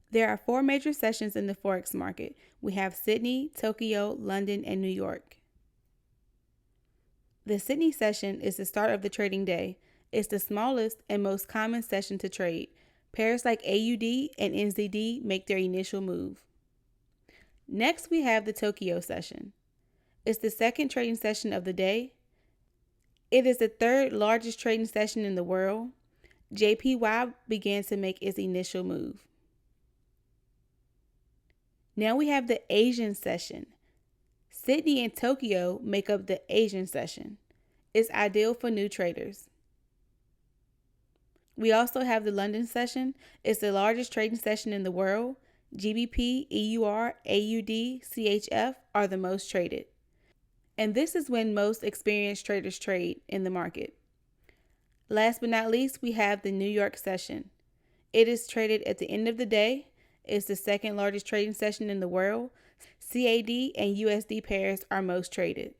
There are 4 major sessions in the Forex market. We have Sydney, Tokyo, London, and New York. The Sydney session is the start of the trading day. It's the smallest and most common session to trade. Pairs like AUD and NZD make their initial move. Next, we have the Tokyo session. It's the second trading session of the day. It is the third largest trading session in the world. JPY began to make its initial move. Now we have the Asian session. Sydney and Tokyo make up the Asian session. It's ideal for new traders. We also have the London session. It's the largest trading session in the world. GBP, EUR, AUD, CHF are the most traded. And this is when most experienced traders trade in the market. Last but not least, we have the New York session. It is traded at the end of the day. It's the second largest trading session in the world. CAD and USD pairs are most traded.